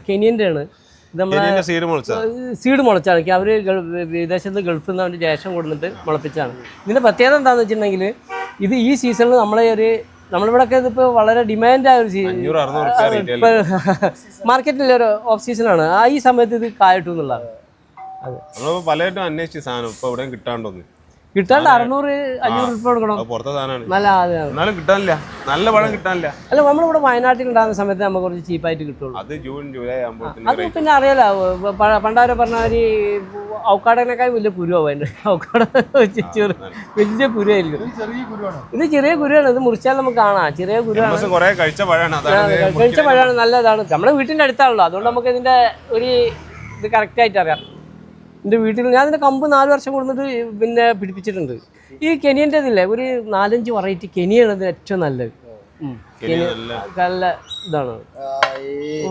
കെനിയൻ്റെ ആണ് ഇത് നമ്മളെ സീഡ് മുളച്ചാണ് അവർ വിദേശത്ത് ഗൾഫിൽ നിന്ന് ജേഷം കൊടുത്തിട്ട് മുളപ്പിച്ചാണ്. ഇതിൻ്റെ പ്രത്യേകത എന്താണെന്ന് വെച്ചിട്ടുണ്ടെങ്കിൽ ഇത് ഈ സീസണിൽ നമ്മളിവിടെയൊക്കെ ഇതിപ്പോൾ വളരെ ഡിമാൻഡായ ഒരു ഇപ്പോൾ മാർക്കറ്റിലെ ഒരു ഓഫ് സീസണാണ്. ഈ സമയത്ത് ഇത് കായിട്ടു എന്നുള്ളതാണ്. പലരും അന്വേഷിച്ച സാധനം ഇപ്പൊ ഇവിടെ കിട്ടാണ്ടോന്ന് കിട്ടാണ്ട് 600-500 രൂപ കൊടുക്കണം. നല്ല കിട്ടാനില്ല, നല്ല പഴം കിട്ടാനില്ല. അല്ല നമ്മളിവിടെ വയനാട്ടിൽ ഉണ്ടാകുന്ന സമയത്ത് നമുക്ക് കുറച്ച് ചീപ്പായിട്ട് കിട്ടുള്ളൂ. അത് ജൂൺ ജൂലൈ അത് പിന്നെ അറിയാലോ, പണ്ടാരെ പറഞ്ഞാൽ ഔക്കാടനേക്കാൾ വലിയ കുരുവാണ് അതിൻ്റെ. ഔക്കാട വലിയ കുരുവായിരിക്കും. ഇത് ചെറിയ കുരുവാണ്. ഇത് മുറിച്ചാൽ നമുക്ക് കാണാം ചെറിയ കുരുവാണ്. കഴിച്ച പഴമാണ്, നല്ലതാണ്. നമ്മുടെ വീട്ടിൻ്റെ അടുത്താണല്ലോ, അതുകൊണ്ട് നമുക്ക് ഇതിൻ്റെ ഒരു ഇത് കറക്റ്റായിട്ട് അറിയാം. എൻ്റെ വീട്ടിൽ ഞാൻ ഇതിൻ്റെ കമ്പ് 4 വർഷം കൊടുത്തിട്ട് പിന്നെ പിടിപ്പിച്ചിട്ടുണ്ട്. ഈ കെനിയൻ്റെ ഇതില്ലേ ഒരു 4-5 വെറൈറ്റി കെനിയാണ് ഇതിന് ഏറ്റവും നല്ലത്. നല്ല ഇതാണ്.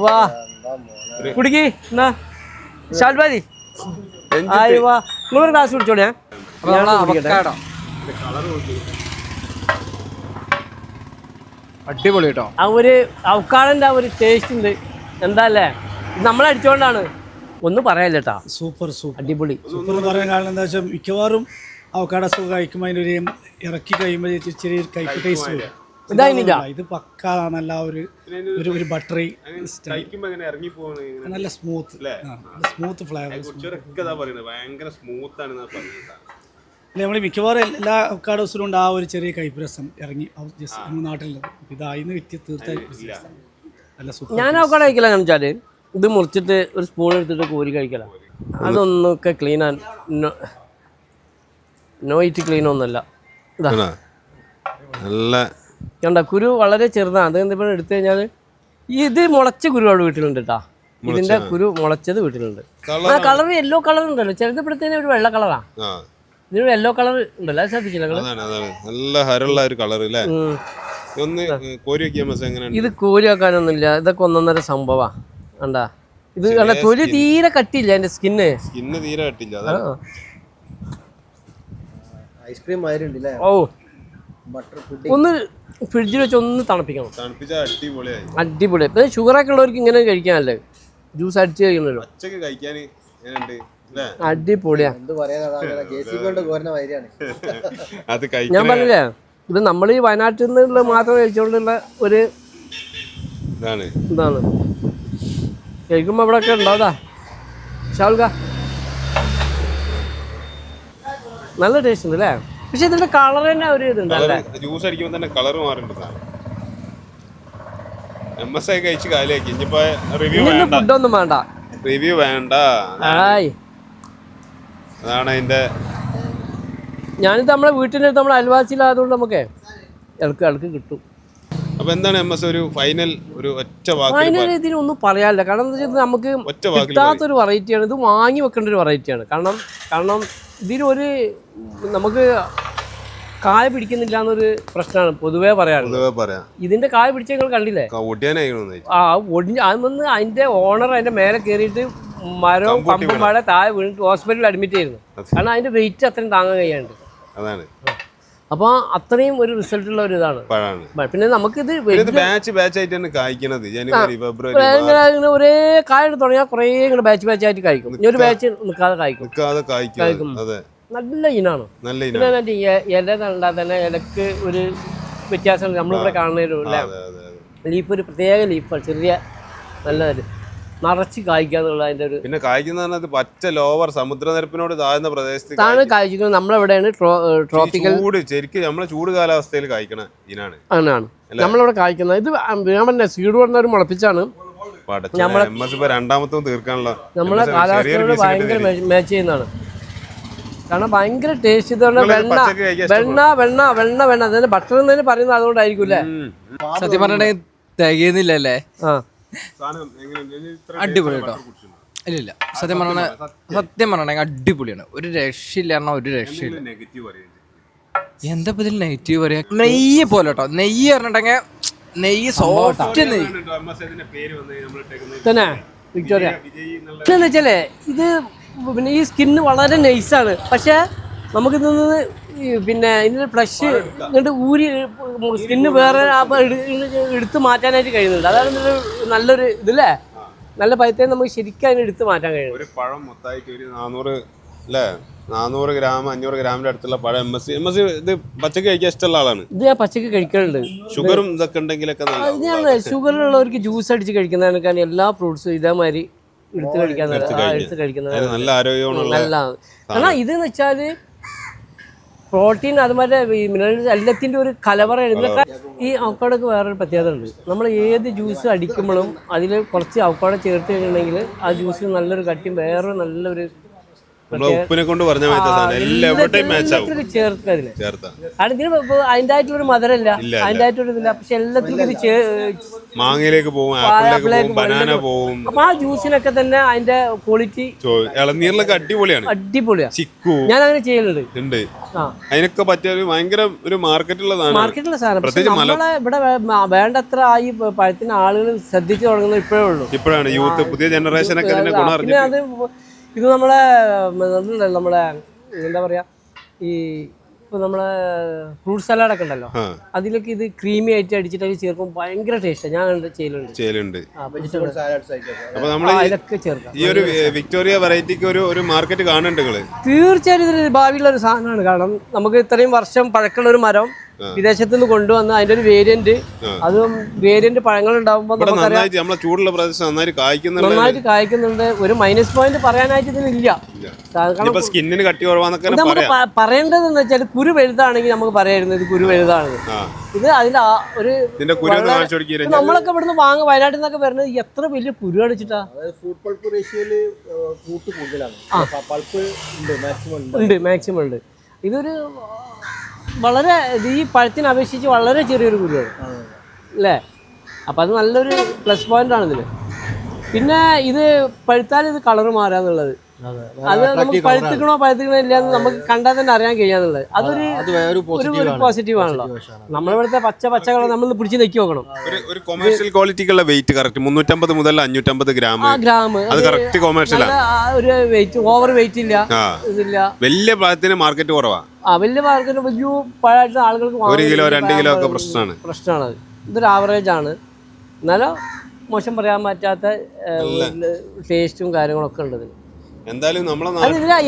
വാ കുടിക്ക് എന്നാ ഷാൽബാദി വാ നിങ്ങളൊരു ഗ്ലാസ് കുടിച്ചോളേ. അടിപൊളി കേട്ടോ. ആ ഒരു അവക്കാടൻ്റെ ആ ഒരു ടേസ്റ്റ് ഉണ്ട്. എന്താ അല്ലേ, നമ്മളടിച്ചോണ്ടാണ് ഒന്നും പറയാല്ല കേട്ടാ. സൂപ്പർ അടിപൊളി. സൂപ്പർ പറയാൻ കാരണം എന്താ വെച്ചാൽ മിക്കവാറും അവക്കാട കഴിക്കുമ്പോൾ അതിൻ്റെ ഇറക്കി കഴിയുമ്പോൾ ചെറിയൊരു കൈപ്പ് ടേസ്റ്റ് വരും. ഇത് പക്ക നല്ല ഒരു ബട്ടറി നല്ല സ്മൂത്ത് ഫ്ലേവർ. നമ്മൾ മിക്കവാറും എല്ലാ അവക്കാഡോസിലും ഉണ്ട് ആ ഒരു ചെറിയ കൈപ്പ് രസം ഇറങ്ങി നമ്മുടെ നാട്ടിലുള്ളത്. ഇതായിന്ന് വിറ്റ് തീർച്ചയായും നല്ല സൂപ്പർ. ഞാൻ അവക്കാട കഴിക്കില്ല എന്ന് വെച്ചാൽ ഇത് മുറിച്ചിട്ട് ഒരു സ്പൂൺ എടുത്തിട്ട് കോരി കഴിക്കല. അതൊന്നൊക്കെ ക്ലീൻ നോയിറ്റ് ക്ലീൻ ഒന്നുമല്ല. ഇതാ കണ്ട കുരു വളരെ ചെറുതാണ്. അത് എന്തിപ്പോൾ എടുത്തു കഴിഞ്ഞാൽ ഇത് മുളച്ച കുരുവാണ് വീട്ടിലുണ്ട് കേട്ടാ. ഇതിന്റെ കുരു മുളച്ചത് വീട്ടിലുണ്ട്. ആ കളർ യെല്ലോ കളർ ഉണ്ടല്ലോ, ചെറുതപ്പെടുത്തേനെ ഒരു വെള്ള കളറാണ്. ഇതിന് യെല്ലോ കളർ ഉണ്ടല്ലോ, അത് ശ്രദ്ധിച്ചില്ല? ഇത് കോരി വെക്കാനൊന്നുമില്ല, ഇതൊക്കെ 1.5 സംഭവമാണ്. കണ്ടാ ഇത് കണ്ട തൊലി തീരെ കട്ടിയില്ല, അതിന്റെ സ്കിന്ന് തീരെ കട്ടില്ല. ഐസ്ക്രീം ഓ ഒന്ന് ഫ്രിഡ്ജിൽ വെച്ച് ഒന്ന് തണുപ്പിക്കണം. അടിപൊളി. ഇപ്പൊ ഷുഗറൊക്കെ ഉള്ളവർക്ക് ഇങ്ങനെ കഴിക്കാനല്ലേ, ജ്യൂസ് അടിച്ച് കഴിക്കണല്ലോ. അടിപൊളിയാ. ഞാൻ പറഞ്ഞില്ലേ, ഇത് നമ്മൾ ഈ വയനാട്ടിൽ നിന്നുള്ള മാത്രം കഴിച്ചുകൊണ്ടുള്ള ഒരു ഇതാണ്. കഴിക്കുമ്പോൾ ഇവിടെ ഒക്കെ ഉണ്ടാവതാ ഷാൽക്ക നല്ല ടേസ്റ്റ് ഉണ്ട് അല്ലേ. പക്ഷെ ഇതിന്റെ കളർ തന്നെ ഒരു ഇതുണ്ടല്ലേ, ജ്യൂസ് അടിക്കുമ്പോൾ തന്നെ കളർ മാറുന്നുണ്ട്. ഫുഡൊന്നും വേണ്ട, റിവ്യൂ വേണ്ട. അതാണ് അതിന്റെ. ഞാനിത് നമ്മളെ വീട്ടിൻ്റെ അടുത്ത് നമ്മളെ അയൽവാസിയിലായതുകൊണ്ട് നമുക്ക് ഇടക്ക് കിട്ടും. അപ്പോൾ എന്താണ് എംഎസ് ഒരു ഫൈനൽ ഇതിനൊന്നും പറയാനില്ല. കാരണം എന്താ വെച്ചാൽ നമുക്ക് കിട്ടാത്തൊരു വെറൈറ്റിയാണ്. ഇത് വാങ്ങി വെക്കേണ്ട ഒരു വെറൈറ്റിയാണ്. കാരണം ഇതിനൊരു നമുക്ക് കായ പിടിക്കുന്നില്ല എന്നൊരു പ്രശ്നമാണ് പൊതുവേ പറയാറുള്ളത്. ഇതിന്റെ കായ പിടിച്ച നിങ്ങൾ കണ്ടില്ലേ, അതൊന്ന് അതിന്റെ ഓണർ അതിന്റെ മേലെ കയറിയിട്ട് മരവും പമ്പും മഴ താഴെ വീണിട്ട് ഹോസ്പിറ്റലിൽ അഡ്മിറ്റ് ചെയ്യുന്നു. കാരണം അതിന്റെ വെയിറ്റ് അത്രയും താങ്ങാൻ കഴിയാണ്ട്. അപ്പൊ അത്രയും ഒരു റിസൾട്ട് ഉള്ള ഒരു ഇതാണ്. പിന്നെ നമുക്കിത് ഒരേ കായ തുടങ്ങിയാൽ കുറേ ഇങ്ങനെ ബാച്ച് ആയിട്ട് കഴിക്കും. ഇനി ഒരു ബാച്ച് നിൽക്കാതെ കഴിക്കും. നല്ല ഇനാണ്. പിന്നെ ഇല കണ്ടാൽ തന്നെ ഇലക്ക് ഒരു വ്യത്യാസം നമ്മളിവിടെ കാണുന്ന ലീഫ് ഒരു പ്രത്യേക ലീഫാണ്, ചെറിയ നല്ല നിറച്ച് കായ്ക്കാന്നുള്ള അതിന്റെ ഒരു. പിന്നെ കായ്ക്കുന്ന പച്ച ലോവർ സമുദ്രനിരപ്പിനോട് താഴ്ന്ന പ്രദേശത്താണ് കായ്ക്കുന്നത്. നമ്മളെവിടെയാണ് ട്രോപ്പിക്കൽ ശരിക്കും നമ്മളെ ചൂട് കാലാവസ്ഥയിൽ കായ്ക്കണ ഇനാണ്. അങ്ങനെയാണ് നമ്മളിവിടെ കായ്ക്കുന്നത്. ഇത് ഞാൻ പറഞ്ഞ സീഡ് കൊണ്ടൊരു മുളപ്പിച്ചാണ് രണ്ടാമത്തും തീർക്കാനുള്ള നമ്മളെ കാലാവസ്ഥയോട് ഭയങ്കര മാച്ച് ചെയ്യുന്നതാണ്. കാരണം ഭയങ്കര ടേസ്റ്റ്. ഇതുകൊണ്ട് വെണ്ണ അതിന് ബട്ടർ എന്നതിന് പറയുന്നത് അതുകൊണ്ടായിരിക്കും അല്ലേ. സത്യം പറഞ്ഞ തികയുന്നില്ല അല്ലേ. അടിപൊളി കേട്ടോ. ഇല്ല സത്യം പറഞ്ഞ അടിപൊളിയാണ്. ഒരു രക്ഷയില്ല പറഞ്ഞാൽ ഒരു രക്ഷയില്ല. എന്താ ഇതിൽ നെഗറ്റീവ് പറയാ? നെയ്യ് പോലെ കേട്ടോ. നെയ്യ് പറഞ്ഞിട്ടെങ്കിൽ നെയ്യ് സോഫ്റ്റ് നെയ്യ് തന്നെ വിക്ടോറിയ. എന്താ വെച്ചാലേ ഇത് പിന്നെ ഈ സ്കിന്ന് വളരെ നൈസാണ്. പക്ഷേ നമുക്കിതൊന്ന് പിന്നെ ഇതിൻ്റെ ഫ്ലഷ് ഇങ്ങോട്ട് ഊരി സ്കിന്ന് വേറെ എടുത്ത് മാറ്റാനായിട്ട് കഴിയുന്നുണ്ട്. അതാണ് നല്ലൊരു ഇതില്ലേ. നല്ല പഴുത്തേ നമുക്ക് ശരിക്കും അതിന് എടുത്ത് മാറ്റാൻ കഴിയും. ഒരു പഴം മൊത്തമായിട്ട് ഒരു 400 അല്ലേ 400 ഗ്രാം 500 ഗ്രാമിന്റെ അടുത്തുള്ള പഴം എം എസ് ഇത് പച്ചക്ക് കഴിക്കാൻ ഇഷ്ടമുള്ള ആളാണ്. ഇത് ഞാൻ പച്ചക്ക് കഴിക്കലുണ്ട്. ഷുഗറും ഇതൊക്കെ ഉണ്ടെങ്കിലൊക്കെ ഇത് ഞാൻ ഷുഗറുള്ളവർക്ക് ജ്യൂസ് അടിച്ച് കഴിക്കുന്നതിനേക്കാൾ എല്ലാ ഫ്രൂട്ട്സും ഇതേമാതിരി എടുത്ത് കഴിക്കുന്നത് നല്ല ആരോഗ്യമുള്ള നല്ലതാണ്. കാരണം ഇതെന്ന് വെച്ചാല് പ്രോട്ടീൻ അതുമാതിരി ഈ മിനറൽസ് എല്ലാത്തിൻ്റെ ഒരു കലവറയാണ്. ഈ അവക്കാടൊക്കെ വേറൊരു പ്രത്യേകത ഉണ്ട്. നമ്മൾ ഏത് ജ്യൂസ് അടിക്കുമ്പോഴും അതിൽ കുറച്ച് അവക്കാട ചേർത്ത് കഴിഞ്ഞിട്ടുണ്ടെങ്കിൽ ആ ജ്യൂസിന് നല്ലൊരു കട്ടിയും വേറൊരു നല്ലൊരു ഉപ്പിനെ കൊണ്ട് പറഞ്ഞ ചേർക്കതിന്. കാരണം ഇതിന് അതിൻ്റെ ആയിട്ടുള്ളൊരു മധുരമില്ല, അതിൻ്റെ ആയിട്ടുള്ള ഇതില്ല. പക്ഷെ എല്ലാത്തിലും ഇത് മാങ്ങയിലേക്ക് പോകും, ബനാന പോകും. അപ്പൊ ആ ജ്യൂസിനൊക്കെ തന്നെ അതിന്റെ ക്വാളിറ്റി ഇളനീരിലൊക്കെ അടിപൊളിയാണ്. ഞാൻ അങ്ങനെ ചെയ്യലുണ്ട്. അതിനൊക്കെ പറ്റിയ ഒരു ഭയങ്കര ഒരു മാർക്കറ്റുള്ള സാധനം. നമ്മളെ ഇവിടെ വേണ്ടത്ര ഈ പഴത്തിന് ആളുകൾ ശ്രദ്ധിച്ചു തുടങ്ങുന്നത് ഇപ്പോഴേ ഉള്ളൂ. ഇപ്പോഴാണ് യൂത്ത് പുതിയ ജനറേഷനൊക്കെ ഇതിന്റെ ഗുണം അറിഞ്ഞു. അത് ഇത് നമ്മളെ എന്താ പറയാ, ഈ ഇപ്പൊ നമ്മളെ ഫ്രൂട്ട് സലാഡൊക്കെ ഉണ്ടല്ലോ, അതിലേക്ക് ഇത് ക്രീമി ആയിട്ട് അടിച്ചിട്ട് അതിൽ ചേർക്കുമ്പോൾ ഭയങ്കര ടേസ്റ്റാണ്. ഞാൻ ചെയ്യലുണ്ട്. അപ്പൊ നമ്മള് ഈ ഒരു വിക്ടോറിയ വെറൈറ്റിക്ക് ഒരു മാർക്കറ്റ് കാണുന്നുണ്ട്. തീർച്ചയായും ഇതിന് ഭാവിയുള്ള ഒരു സാധനമാണ്. കാരണം നമുക്ക് ഇത്രയും വർഷം പഴക്കമുള്ള ഒരു മരം വിദേശത്ത് നിന്ന് കൊണ്ടുവന്ന് അതിന്റെ ഒരു വേരിയന്റ്, അതും വേരിയന്റ് പഴങ്ങൾ ഉണ്ടാവുമ്പോൾ നന്നായിട്ട് കായ്ക്കുന്നുണ്ട്. ഒരു മൈനസ് പോയിന്റ് പറയാനായിട്ട് ഇതിനില്ല. സ്കിന്നിന് കട്ടി കുറവാന്നൊക്കെ നമുക്ക് പറയേണ്ടതെന്ന് വെച്ചാൽ കുരു വലുതാണെങ്കിൽ നമുക്ക് പറയായിരുന്നു ഇത് കുരു വലുതാണ്. ഇത് അതിന്റെ ഒരു നമ്മളൊക്കെ ഇവിടുന്ന് വയനാട്ടിൽ നിന്നൊക്കെ വരുന്നത് എത്ര വലിയ കുരു അടിച്ചിട്ടാ. ഉണ്ട്, മാക്സിമം ഉണ്ട്. ഇതൊരു വളരെ ഈ പഴത്തിനെ അപേക്ഷിച്ച് വളരെ ചെറിയൊരു കുരുവാണ് അല്ലേ. അപ്പം അത് നല്ലൊരു പ്ലസ് പോയിന്റ് ആണ് ഇതിൽ. പിന്നെ ഇത് പഴുത്താൽ ഇത് കളറ് മാറാന്നുള്ളത്, അത് നമുക്ക് പഴുത്തിക്കണോ ഇല്ല എന്ന് നമുക്ക് കണ്ടാൽ തന്നെ അറിയാൻ കഴിയാന്നുള്ളത് അതൊരു പോസിറ്റീവ് ആണല്ലോ. നമ്മളിവിടുത്തെ പച്ച കളർ നമ്മൾ പിടിച്ച് നെക്കി നോക്കണം. ഒരു കൊമേഴ്ഷ്യൽ ക്വാളിറ്റിക്കുള്ള വെയിറ്റ് കറക്റ്റ് 350 മുതൽ 550 ഗ്രാം അത് കറക്റ്റ് കൊമേഴ്ഷ്യൽ ഒരു വെയിറ്റ് ഓവർ വെയിറ്റ് ഇല്ല, ഇതില്ല. വലിയ പഴത്തിന് മാർക്കറ്റ് കുറവാണ്. വലിയ മാർക്കറ്റ് വലിയ പഴമായിട്ട് ആളുകൾക്ക് 1 കിലോ 2 കിലോ ഒക്കെ പ്രശ്നമാണ്. ഇതൊരു ആവറേജ് ആണ്. എന്നാലും മോശം പറയാൻ പറ്റാത്ത ടേസ്റ്റും കാര്യങ്ങളൊക്കെ ഉണ്ട് ഇതിന്. എന്തായാലും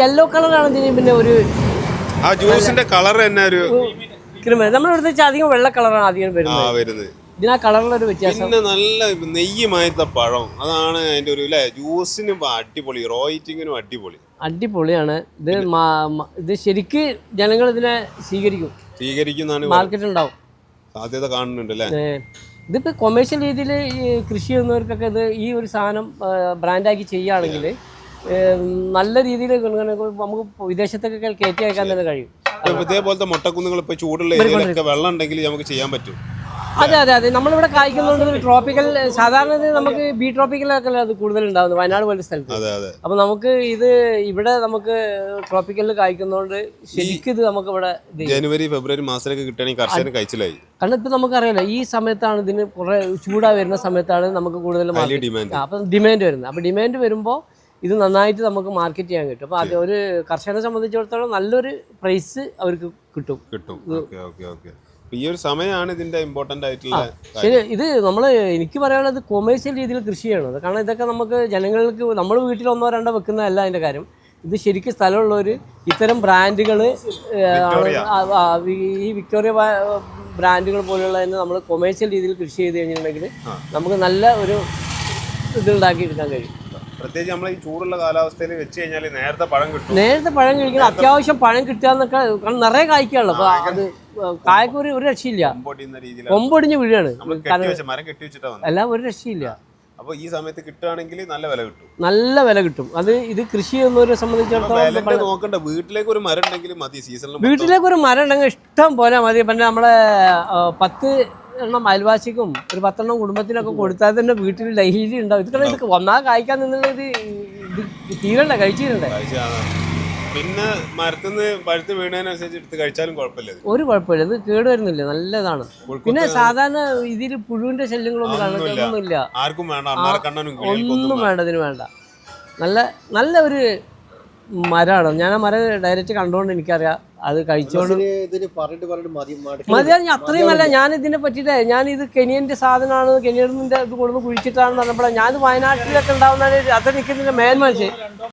യെല്ലോ കളറാണ് ഇതിന്. പിന്നെ ഒരു ആ ജ്യൂസിന്റെ കളർ തന്നെ ഒരു നമ്മളിവിടുത്തെ അധികം വെള്ള കളറാണ് അധികം വരുന്നത്. ഇതിനാ കളറിലൊരു വ്യത്യാസം. പിന്നെ നല്ല നെയ്യുമായത്തെ പഴം, അതാണ് അതിന്റെ ഒരു ജ്യൂസിനും അടിപൊളി, റോയിറ്റിങ്ങിനും അടിപൊളിയാണ്. ഇത് ശരിക്ക് ജനങ്ങൾ ഇതിനെ സ്വീകരിക്കും. മാർക്കറ്റ് ഉണ്ടാവും, സാധ്യത കാണുന്നുണ്ട് അല്ലേ. ഇതിപ്പോ കൊമേഴ്ഷ്യൽ രീതിയിൽ കൃഷി ചെയ്യുന്നവർക്കൊക്കെ ഇത് ഈ ഒരു സാധനം ബ്രാൻഡാക്കി ചെയ്യുകയാണെങ്കിൽ നല്ല രീതിയിൽ നമുക്ക് വിദേശത്തൊക്കെ കയറ്റി അയക്കാൻ തന്നെ കഴിയും. ഇതേപോലത്തെ മുട്ടക്കുന്നുകൾ ഇപ്പൊ ചൂടുള്ള വെള്ളം ഉണ്ടെങ്കിൽ നമുക്ക് ചെയ്യാൻ പറ്റും. അതെ നമ്മളിവിടെ കായ്ക്കുന്നുണ്ട് ട്രോപ്പിക്കൽ. സാധാരണ നമുക്ക് ബി ട്രോപ്പിക്കലൊക്കെ അത് കൂടുതൽ ഉണ്ടാവുന്നത് വയനാട് പോലത്തെ സ്ഥലത്ത്. അപ്പൊ നമുക്ക് ഇത് ഇവിടെ നമുക്ക് ട്രോപ്പിക്കലിൽ കായ്ക്കുന്നതുകൊണ്ട് ശരിക്കും ഇത് നമുക്ക് ഇവിടെ ജനുവരി ഫെബ്രുവരി മാസത്തിലൊക്കെ കിട്ടുകയാണെങ്കിൽ കർഷകന് കഴിച്ചിലായി. കാരണം ഇപ്പൊ നമുക്കറിയാലോ ഈ സമയത്താണ് ഇതിന് കുറെ ചൂടാ വരുന്ന സമയത്താണ് നമുക്ക് കൂടുതൽ അപ്പൊ ഡിമാൻഡ് വരുന്നത്. അപ്പൊ ഡിമാൻഡ് വരുമ്പോൾ ഇത് നന്നായിട്ട് നമുക്ക് മാർക്കറ്റ് ചെയ്യാൻ കിട്ടും. അപ്പൊ അത് ഒരു കർഷകനെ സംബന്ധിച്ചിടത്തോളം നല്ലൊരു പ്രൈസ് അവർക്ക് കിട്ടും. ഈ ഒരു സമയമാണ് ഇതിന്റെ ഇമ്പോർട്ടന്റ് ആയിട്ടുള്ള ശരി. ഇത് എനിക്ക് പറയാനുള്ളത് കൊമേഴ്ഷ്യൽ രീതിയിൽ കൃഷി ചെയ്യണത്. കാരണം ഇതൊക്കെ നമുക്ക് ജനങ്ങൾക്ക് നമ്മൾ വീട്ടിൽ 1 2 വെക്കുന്നതല്ല അതിന്റെ കാര്യം. ഇത് ശരിക്കും സ്ഥലമുള്ളവർ ഇത്തരം ബ്രാൻഡുകൾ ഈ വിക്ടോറിയ ബ്രാൻഡുകൾ പോലെയുള്ള തന്നെ നമ്മൾ കൊമേഴ്ഷ്യൽ രീതിയിൽ കൃഷി ചെയ്ത് കഴിഞ്ഞിട്ടുണ്ടെങ്കിൽ നമുക്ക് നല്ല ഒരു ഇതുണ്ടാക്കി എടുക്കാൻ കഴിയും. പ്രത്യേകിച്ച് നമ്മൾ ഈ ചൂടുള്ള കാലാവസ്ഥയിൽ വെച്ച് കഴിഞ്ഞാൽ നേരത്തെ പഴം കഴിക്കണം. അത്യാവശ്യം പഴം കിട്ടുക എന്നൊക്കെ നിറയെ കായ്ക്കാണല്ലോ. അപ്പൊ അത് കായ്ക്ക് ഒരു രക്ഷയില്ല, കൊമ്പൊടിഞ്ഞ് വീഴാണ് എല്ലാം, ഒരു രക്ഷയില്ല. അപ്പൊ ഈ സമയത്ത് കിട്ടുകയാണെങ്കിൽ നല്ല വില കിട്ടും. അത് ഇത് കൃഷി ചെയ്യുന്നവരെ സംബന്ധിച്ചിടത്തോളം നോക്കണ്ട, വീട്ടിലേക്ക് ഒരു മരം ഉണ്ടെങ്കിൽ മതി. സീസണിൽ വീട്ടിലേക്ക് ഒരു മരം ഉണ്ടെങ്കിൽ ഇഷ്ടം പോലെ മതി. പിന്നെ നമ്മളെ 10 എണ്ണം അയൽവാസിക്കും ഒരു 10 എണ്ണം കുടുംബത്തിനൊക്കെ കൊടുത്താൽ തന്നെ വീട്ടിൽ ഡെയിലി ഉണ്ടാവും. ഇത് ഒന്നാ കായ്ക്കാൻ നിന്നുള്ളത് ഇത് തീരണ്ട, കഴിച്ചിട്ടുണ്ടേ. പിന്നെ മരത്തുനിന്ന് പഴുത്ത് വീണതിനനുസരിച്ച് എടുത്ത് കഴിച്ചാലും ഒരു കുഴപ്പമില്ല. ഇത് കേട് വരുന്നില്ല, നല്ലതാണ്. പിന്നെ സാധാരണ ഇതിൽ പുഴുവിന്റെ ശല്യങ്ങളൊന്നും കാണുന്നില്ല, ആർക്കും വേണ്ട, ഒന്നും വേണ്ട, ഇതിന് വേണ്ട. നല്ല ഒരു മരമാണ്. ഞാൻ ആ മരം ഡയറക്റ്റ് കണ്ടുകൊണ്ട് എനിക്കറിയാം അത് കഴിച്ചോണ്ട് ഇതിന് പറഞ്ഞിട്ട് മതിയാ അത്രയും അല്ല. ഞാൻ ഇതിനെ പറ്റിയിട്ട് ഞാനിത് കെനിയൻ്റെ സാധനമാണ്, കെനിയൻ്റെ ഇത് കൊണ്ടുവന്ന് കുഴിച്ചിട്ടാണെന്ന് പറഞ്ഞപ്പോൾ ഞാനിത് വയനാട്ടിലൊക്കെ ഉണ്ടാവുന്ന അത് നിൽക്കുന്നതിൻ്റെ മേന്മ